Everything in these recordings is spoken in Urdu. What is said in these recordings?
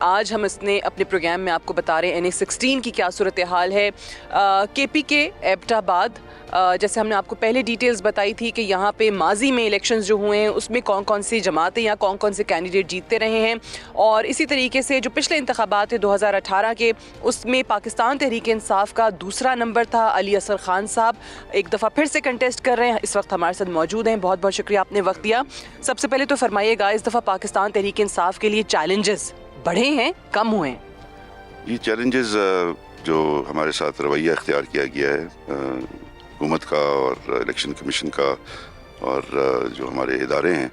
آج ہم اس نے اپنے پروگرام میں آپ کو بتا رہے ہیں NA16 کی کیا صورتحال ہے. KP کے ایبٹ آباد، جیسے ہم نے آپ کو پہلے ڈیٹیلز بتائی تھی کہ یہاں پہ ماضی میں الیکشنز جو ہوئے ہیں اس میں کون کون سی جماعتیں یا کون کون سے کینڈیڈیٹ جیتتے رہے ہیں، اور اسی طریقے سے جو پچھلے انتخابات 2018 کے اس میں پاکستان تحریک انصاف کا دوسرا نمبر تھا. علی اصغر خان صاحب ایک دفعہ پھر سے کنٹیسٹ کر رہے ہیں، اس وقت ہمارے ساتھ موجود ہیں. بہت بہت شکریہ آپ نے وقت دیا. سب سے پہلے تو فرمائیے گا اس دفعہ پاکستان تحریک انصاف کے لیے چیلنجز بڑھے ہیں کم ہوئے ہیں؟ یہ چیلنجز جو ہمارے ساتھ رویہ اختیار کیا گیا ہے حکومت کا اور الیکشن کمیشن کا اور جو ہمارے ادارے ہیں،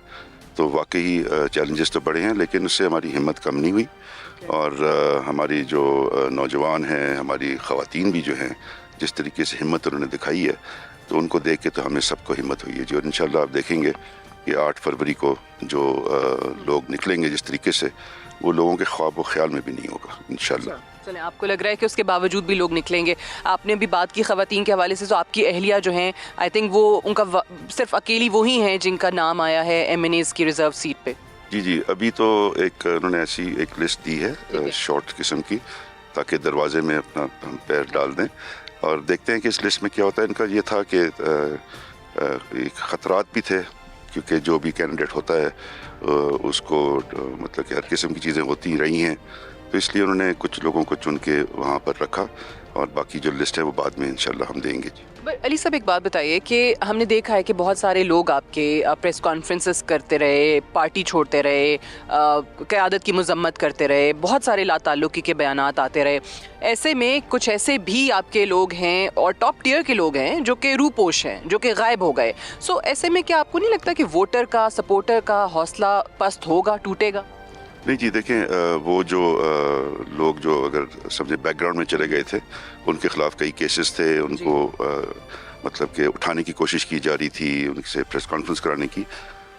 تو واقعی چیلنجز تو بڑے ہیں، لیکن اس سے ہماری ہمت کم نہیں ہوئی. اور ہماری جو نوجوان ہیں، ہماری خواتین بھی جو ہیں، جس طریقے سے ہمت انہوں نے دکھائی ہے، تو ان کو دیکھ کے تو ہمیں سب کو ہمت ہوئی ہے. جو انشاءاللہ آپ دیکھیں گے کہ 8 فروری کو جو لوگ نکلیں گے جس طریقے سے، وہ لوگوں کے خواب و خیال میں بھی نہیں ہوگا انشاءاللہ. چلیں، آپ کو لگ رہا ہے کہ اس کے باوجود بھی لوگ نکلیں گے. آپ نے بھی بات کی خواتین کے حوالے سے، تو آپ کی اہلیہ جو ہیں آئی تھنک وہ ان کا صرف اکیلی وہی ہیں جن کا نام آیا ہے MNAs کی ریزرو سیٹ پہ. جی ابھی تو انہوں نے ایسی ایک لسٹ دی ہے شارٹ قسم کی، تاکہ دروازے میں اپنا پیر ڈال دیں اور دیکھتے ہیں کہ اس لسٹ میں کیا ہوتا ہے. ان کا یہ تھا کہ خطرات بھی تھے، کیونکہ جو بھی کینڈیڈیٹ ہوتا ہے اس کو مطلب کہ ہر قسم کی چیزیں ہوتی رہی ہیں، تو اس لیے انہوں نے کچھ لوگوں کو چن کے وہاں پر رکھا، اور باقی جو لسٹ ہے وہ بعد میں انشاءاللہ ہم دیں گے. علی صاحب ایک بات بتائیے کہ ہم نے دیکھا ہے کہ بہت سارے لوگ آپ کے پریس کانفرنسز کرتے رہے، پارٹی چھوڑتے رہے، قیادت کی مذمت کرتے رہے، بہت سارے لا تعلقی کے بیانات آتے رہے. ایسے میں کچھ ایسے بھی آپ کے لوگ ہیں اور ٹاپ ٹیئر کے لوگ ہیں جو کہ روپوش ہیں، جو کہ غائب ہو گئے. سو ایسے میں کیا آپ کو نہیں لگتا کہ ووٹر کا، سپورٹر کا حوصلہ پست ہوگا، ٹوٹے گا؟ نہیں جی، دیکھیں وہ جو لوگ جو اگر سمجھے بیک گراؤنڈ میں چلے گئے تھے، ان کے خلاف کئی کیسز تھے، ان کو مطلب کہ اٹھانے کی کوشش کی جا رہی تھی، ان سے پریس کانفرنس کرانے کی،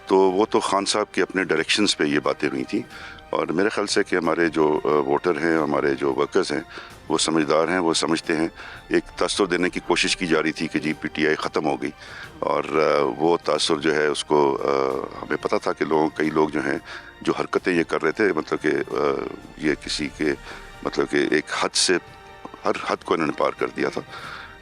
تو وہ تو خان صاحب کے اپنے ڈائریکشنز پہ یہ باتیں ہوئی تھیں. اور میرے خیال سے کہ ہمارے جو ووٹر ہیں، ہمارے جو ورکرز ہیں، وہ سمجھدار ہیں، وہ سمجھتے ہیں. ایک تاثر دینے کی کوشش کی جا رہی تھی کہ جی PTI ختم ہو گئی، اور وہ تاثر جو ہے اس کو ہمیں پتہ تھا کہ کئی لوگ جو ہیں جو حرکتیں یہ کر رہے تھے، مطلب کہ یہ کسی کے مطلب کہ ایک حد سے ہر حد کو انہوں نے پار کر دیا تھا.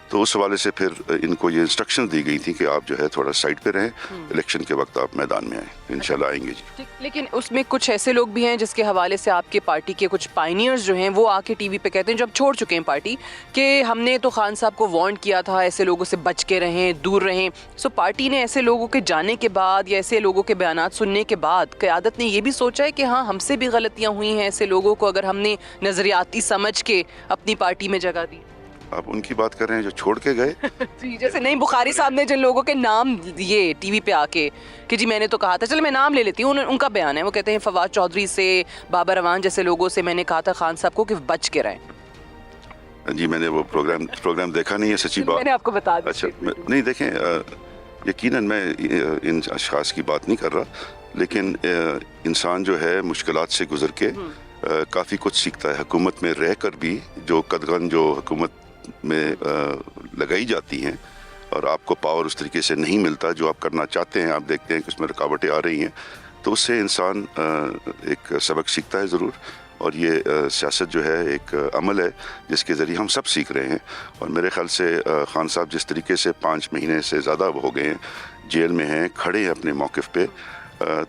تو اس حوالے سے پھر ان کو یہ انسٹرکشن دی گئی تھی کہ آپ جو ہے تھوڑا سائڈ پہ رہیں، الیکشن کے وقت آپ میدان میں آئیں. انشاءاللہ آئیں گے جی. لیکن اس میں کچھ ایسے لوگ بھی ہیں جس کے حوالے سے آپ کے پارٹی کے کچھ پائنیئرز جو ہیں وہ آ کے ٹی وی پہ کہتے ہیں، جب چھوڑ چکے ہیں پارٹی، کہ ہم نے تو خان صاحب کو وارن کیا تھا ایسے لوگوں سے بچ کے رہیں، دور رہیں. سو پارٹی نے ایسے لوگوں کے جانے کے بعد یا ایسے لوگوں کے بیانات سننے کے بعد قیادت نے یہ بھی سوچا ہے کہ ہاں ہم سے بھی غلطیاں ہوئی ہیں، ایسے لوگوں کو اگر ہم نے نظریاتی سمجھ کے اپنی پارٹی میں جگہ دی. آپ ان کی بات کر رہے ہیں جو چھوڑ کے گئے؟ جیسے نہیں، بخاری صاحب نے جن لوگوں کے نام دیے ٹی وی پہ آ کے کہ جی میں نے تو کہا تھا، چلے میں نام لے لیتی ہوں، ان کا بیان ہے. وہ کہتے ہیں فواد چودھری سے، بابر اعوان جیسے لوگوں سے میں نے کہا تھا خان صاحب کو کہ بچ کے رہیں. جی میں نے وہ پروگرام دیکھا نہیں ہے، سچی بات. میں نے آپ کو بتا دیا. اچھا نہیں، دیکھیں یقیناً میں ان اشخاص کی بات نہیں کر رہا، لیکن انسان جو ہے مشکلات سے گزر کے کافی کچھ سیکھتا ہے. حکومت میں رہ کر بھی جو قدغن جو حکومت میں لگائی جاتی ہیں، اور آپ کو پاور اس طریقے سے نہیں ملتا جو آپ کرنا چاہتے ہیں، آپ دیکھتے ہیں کہ اس میں رکاوٹیں آ رہی ہیں، تو اس سے انسان ایک سبق سیکھتا ہے ضرور. اور یہ سیاست جو ہے ایک عمل ہے جس کے ذریعے ہم سب سیکھ رہے ہیں. اور میرے خیال سے خان صاحب جس طریقے سے 5 مہینے سے زیادہ ہو گئے ہیں جیل میں ہیں، کھڑے ہیں اپنے موقف پہ،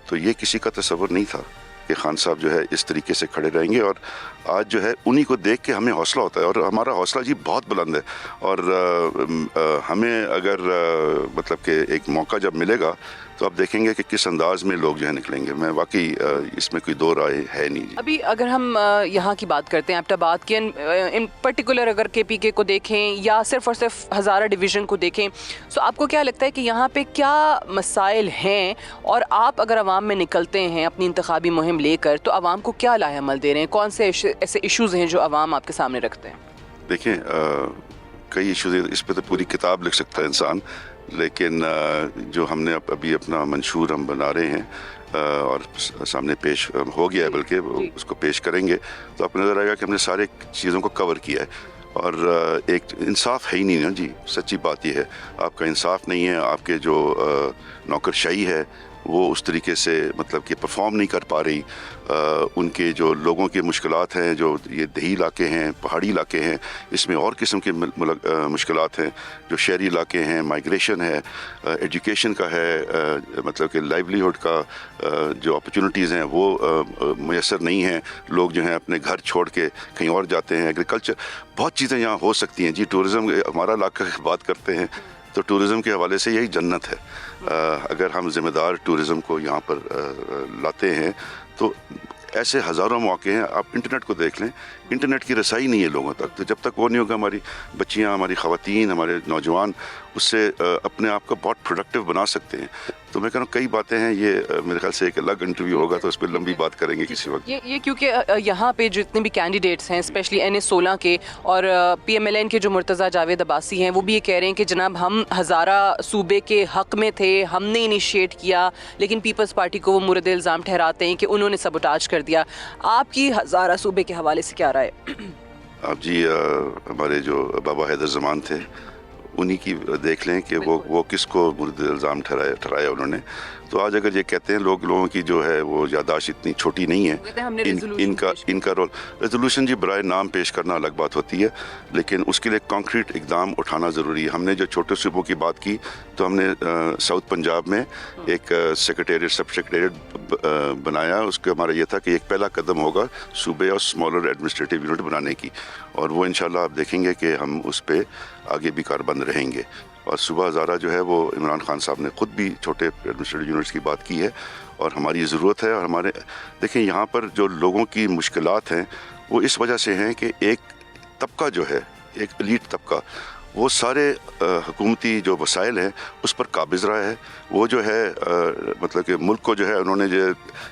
تو یہ کسی کا تصور نہیں تھا کہ خان صاحب جو ہے اس طریقے سے کھڑے رہیں گے. اور آج جو ہے انہی کو دیکھ کے ہمیں حوصلہ ہوتا ہے، اور ہمارا حوصلہ جی بہت بلند ہے. اور ہمیں اگر مطلب کہ ایک موقع جب ملے گا تو آپ دیکھیں گے کہ کس انداز میں لوگ جو ہے نکلیں گے. میں واقعی اس میں کوئی دو رائے ہے نہیں. ابھی اگر ہم یہاں کی بات کرتے ہیں ایبٹ آباد کی، ان پرٹیکولر اگر KPK کو دیکھیں یا صرف اور صرف ہزارہ ڈویژن کو دیکھیں، سو آپ کو کیا لگتا ہے کہ یہاں پہ کیا مسائل ہیں، اور آپ اگر عوام میں نکلتے ہیں اپنی انتخابی مہم لے کر تو عوام کو کیا لائحہ عمل دے رہے ہیں؟ کون سے ایسے ایشوز ہیں جو عوام آپ کے سامنے رکھتے ہیں؟ دیکھیں کئی ایشوز، اس پہ تو پوری کتاب لکھ سکتا ہے انسان، لیکن جو ہم نے ابھی اپنا منشور ہم بنا رہے ہیں اور سامنے پیش ہو گیا ہے، بلکہ اس کو پیش کریں گے تو آپ کو نظر آئے گا کہ ہم نے سارے چیزوں کو کور کیا ہے. اور ایک انصاف ہے ہی نہیں نا جی، سچی بات یہ ہے. آپ کا انصاف نہیں ہے، آپ کے جو نوکرشاہی ہے وہ اس طریقے سے مطلب کہ پرفارم نہیں کر پا رہی. ان کے جو لوگوں کی مشکلات ہیں, جو یہ دیہی علاقے ہیں, پہاڑی علاقے ہیں, اس میں اور قسم کے مشکلات ہیں. جو شہری علاقے ہیں, مائگریشن ہے, ایجوکیشن کا ہے, مطلب کہ لائیولیہڈ کا جو اپرچونٹیز ہیں وہ میسر نہیں ہیں. لوگ جو ہیں اپنے گھر چھوڑ کے کہیں اور جاتے ہیں. ایگریکلچر, بہت چیزیں یہاں ہو سکتی ہیں جی. ٹورزم, ہمارا علاقہ کی بات کرتے ہیں تو ٹورزم کے حوالے سے یہی جنت ہے. اگر ہم ذمہ دار ٹورزم کو یہاں پر لاتے ہیں تو ایسے ہزاروں مواقع ہیں. آپ انٹرنیٹ کو دیکھ لیں, انٹرنیٹ کی رسائی نہیں ہے لوگوں تک. تو جب تک وہ نہیں ہوگا, ہماری بچیاں, ہماری خواتین, ہمارے نوجوان اس سے اپنے آپ کو بہت پروڈکٹیو بنا سکتے ہیں. تو میں کہہ رہا ہوں کئی باتیں ہیں, یہ میرے خیال سے ایک الگ انٹرویو ہوگا تو اس پہ لمبی بات کریں گے کسی وقت. یہ کیونکہ یہاں پہ جتنے بھی کینڈیڈیٹس ہیں, اسپیشلی NS16 کے اور PMLN کے جو مرتضیٰ جاوید عباسی ہیں, وہ بھی یہ کہہ رہے ہیں کہ جناب ہم ہزارہ صوبے کے حق میں تھے, ہم نے انیشیٹ کیا, لیکن پیپلز پارٹی کو وہ مورد الزام ٹھہراتے ہیں کہ انہوں نے سبوٹاج کر دیا. آپ کی ہزارہ صوبے کے حوالے سے کیا رائے؟ آپ جی, ہمارے جو بابا حیدر زمان تھے انہی کی دیکھ لیں کہ وہ کس کو مورد الزام ٹھہرایا انہوں نے. تو آج اگر یہ کہتے ہیں لوگوں کی جو ہے وہ یادداشت اتنی چھوٹی نہیں ہے, ان کا رول ریزولوشن جی برائے نام پیش کرنا الگ بات ہوتی ہے, لیکن اس کے لیے کانکریٹ اقدام اٹھانا ضروری ہے. ہم نے جو چھوٹے صوبوں کی بات کی تو ہم نے ساؤتھ پنجاب میں ایک سیکریٹریٹ, سب سیکریٹریٹ بنایا. اس کا ہمارا یہ تھا کہ ایک پہلا قدم ہوگا صوبے اور اسمالر ایڈمنسٹریٹو یونٹ بنانے کی, اور وہ انشاءاللہ آپ دیکھیں گے کہ ہم اس پہ آگے بھی کاربند رہیں گے. اور صوبہ ہزارہ جو ہے وہ عمران خان صاحب نے خود بھی چھوٹے ایڈمنسٹریٹو یونٹس کی بات کی ہے, اور ہماری ضرورت ہے. اور ہمارے دیکھیں یہاں پر جو لوگوں کی مشکلات ہیں وہ اس وجہ سے ہیں کہ ایک طبقہ جو ہے, ایک ایلیٹ طبقہ, وہ سارے حکومتی جو وسائل ہیں اس پر قابض رہا ہے. وہ جو ہے مطلب کہ ملک کو جو ہے انہوں نے جو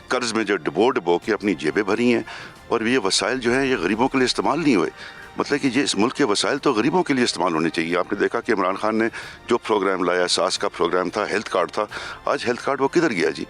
قرض میں جو ڈبو کے اپنی جیبیں بھری ہیں, اور یہ وسائل جو ہیں یہ غریبوں کے لیے استعمال نہیں ہوئے. مطلب کہ یہ اس ملک کے وسائل تو غریبوں کے لیے استعمال ہونے چاہیے. آپ نے دیکھا کہ عمران خان نے جو پروگرام لایا, ساس کا پروگرام تھا, ہیلتھ کارڈ تھا, آج ہیلتھ کارڈ وہ کدھر گیا جی؟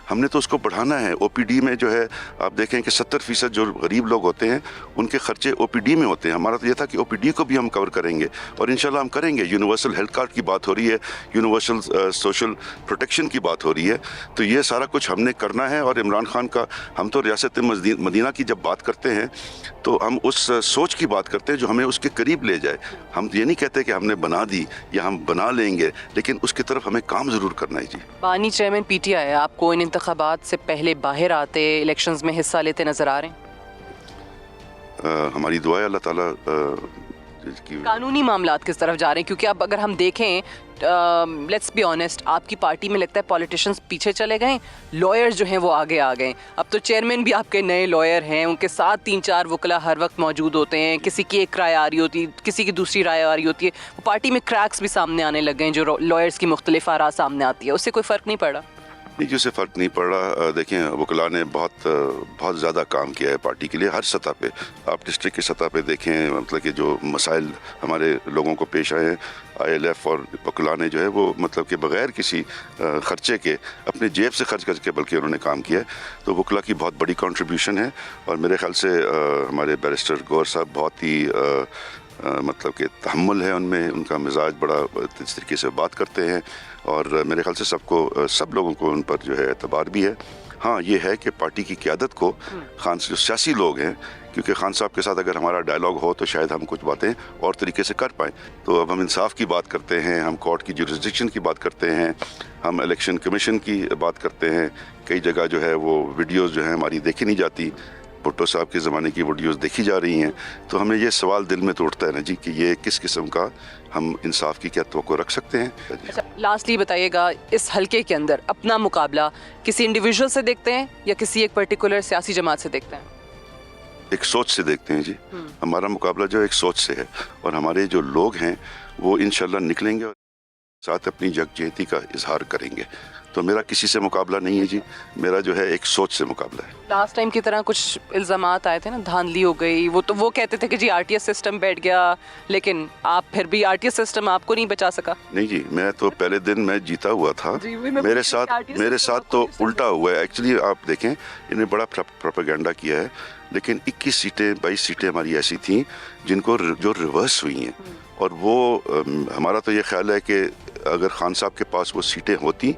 ہم نے تو اس کو بڑھانا ہے. OPD میں جو ہے آپ دیکھیں کہ 70% جو غریب لوگ ہوتے ہیں ان کے خرچے OPD میں ہوتے ہیں. ہمارا تو یہ تھا کہ OPD کو بھی ہم کور کریں گے, اور انشاءاللہ ہم کریں گے. یونیورسل ہیلتھ کارڈ کی بات ہو رہی ہے, یونیورسل سوشل پروٹیکشن کی بات ہو رہی ہے, تو یہ سارا کچھ ہم نے کرنا ہے. اور عمران خان کا, ہم تو ریاست مدینہ کی جب بات کرتے ہیں تو ہم اس سوچ کی بات کرتے ہیں جو ہمیں اس کے قریب لے جائے. ہم یہ نہیں کہتے کہ ہم نے بنا دی یا ہم بنا لیں گے, لیکن اس کی طرف ہمیں کام ضرور کرنا ہے جی. بانی چیئرمین PTI, آپ کو ان انتخابات سے پہلے باہر آتے, الیکشنز میں حصہ لیتے نظر آ رہے ہیں؟ ہماری دعا ہے اللہ تعالیٰ. قانونی معاملات کس طرف جا رہے ہیں؟ کیونکہ اب اگر ہم دیکھیں, لیٹس بی آنیسٹ, آپ کی پارٹی میں لگتا ہے پولیٹیشنز پیچھے چلے گئے, لائرز جو ہیں وہ آگے آ گئے. اب تو چیئرمین بھی آپ کے نئے لائر ہیں, ان کے ساتھ 3-4 وکلا ہر وقت موجود ہوتے ہیں. کسی کی ایک رائے آ رہی ہوتی ہے, کسی کی دوسری رائے آ رہی ہوتی ہے. وہ پارٹی میں کریکس بھی سامنے آنے لگ گئے ہیں, جو لائرز کی مختلف آراء سامنے آتی ہے. اس سے کوئی فرق نہیں پڑا؟ نہیں جی, اسے فرق نہیں پڑ رہا. دیکھیں وکلاء نے بہت زیادہ کام کیا ہے پارٹی کے لیے ہر سطح پہ. آپ ڈسٹرکٹ کی سطح پہ دیکھیں, مطلب کہ جو مسائل ہمارے لوگوں کو پیش آئے ہیں, ILF اور وکلاء نے جو ہے وہ مطلب کہ بغیر کسی خرچے کے اپنے جیب سے خرچ کر کے بلکہ انہوں نے کام کیا ہے. تو وکلاء کی بہت بڑی کنٹریبیوشن ہے, اور میرے خیال سے ہمارے بیرسٹر گور صاحب بہت ہی مطلب کہ تحمل ہے ان میں, ان کا مزاج بڑا اس طریقے سے بات کرتے ہیں, اور میرے خیال سے سب لوگوں کو ان پر جو ہے اعتبار بھی ہے. ہاں یہ ہے کہ پارٹی کی قیادت کو خان جو سیاسی لوگ ہیں, کیونکہ خان صاحب کے ساتھ اگر ہمارا ڈائلاگ ہو تو شاید ہم کچھ باتیں اور طریقے سے کر پائیں. تو اب ہم انصاف کی بات کرتے ہیں, ہم کورٹ کی جورسڈکشن کی بات کرتے ہیں, ہم الیکشن کمیشن کی بات کرتے ہیں. کئی جگہ جو ہے وہ ویڈیوز جو ہیں ہماری دیکھی نہیں جاتی, بھٹو صاحب کے زمانے کی ویڈیوز دیکھی جا رہی ہیں. تو ہمیں یہ سوال دل میں تو اٹھتا ہے نا جی کہ یہ کس قسم کا ہم انصاف کی کیا توقع رکھ سکتے ہیں. لاسٹلی بتائیے گا, اس حلقے کے اندر اپنا مقابلہ کسی انڈیویجول سے دیکھتے ہیں یا کسی ایک پرٹیکولر سیاسی جماعت سے دیکھتے ہیں؟ ایک سوچ سے دیکھتے ہیں جی. ہمارا مقابلہ جو ایک سوچ سے ہے, اور ہمارے جو لوگ ہیں وہ انشاءاللہ نکلیں گے اور ساتھ اپنی یکجہتی کا اظہار کریں گے. تو میرا کسی سے مقابلہ نہیں ہے جی, میرا جو ہے ایک سوچ سے مقابلہ ہے. لاسٹ ٹائم کی طرح کچھ الزامات آئے تھے نا, دھاندلی ہو گئی, وہ کہتے تھے کہ جی RTS سسٹم بیٹھ گیا, لیکن آپ پھر بھی RTS سسٹم آپ کو نہیں بچا سکا. نہیں جی, میں تو پہلے دن میں جیتا ہوا تھا, میرے ساتھ تو الٹا ہوا ہے. ایکچولی آپ دیکھیں انہیں بڑا پروپیگنڈا کیا ہے, لیکن 21 سیٹیں 22 سیٹیں ہماری ایسی تھیں جن کو جو ریورس ہوئی ہیں. اور وہ ہمارا تو یہ خیال ہے کہ اگر خان صاحب کے پاس وہ سیٹیں ہوتی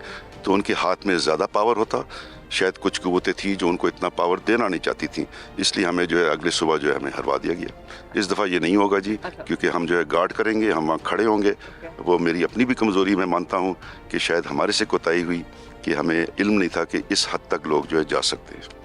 تو ان کے ہاتھ میں زیادہ پاور ہوتا. شاید کچھ قوتیں تھیں جو ان کو اتنا پاور دینا نہیں چاہتی تھیں, اس لیے ہمیں جو ہے اگلے صبح جو ہے ہمیں ہروا دیا گیا. اس دفعہ یہ نہیں ہوگا جی, کیونکہ ہم جو ہے گارڈ کریں گے, ہم وہاں کھڑے ہوں گے. وہ میری اپنی بھی کمزوری میں مانتا ہوں کہ شاید ہمارے سے کوتاہی ہوئی کہ ہمیں علم نہیں تھا کہ اس حد تک لوگ جو ہے جا سکتے ہیں.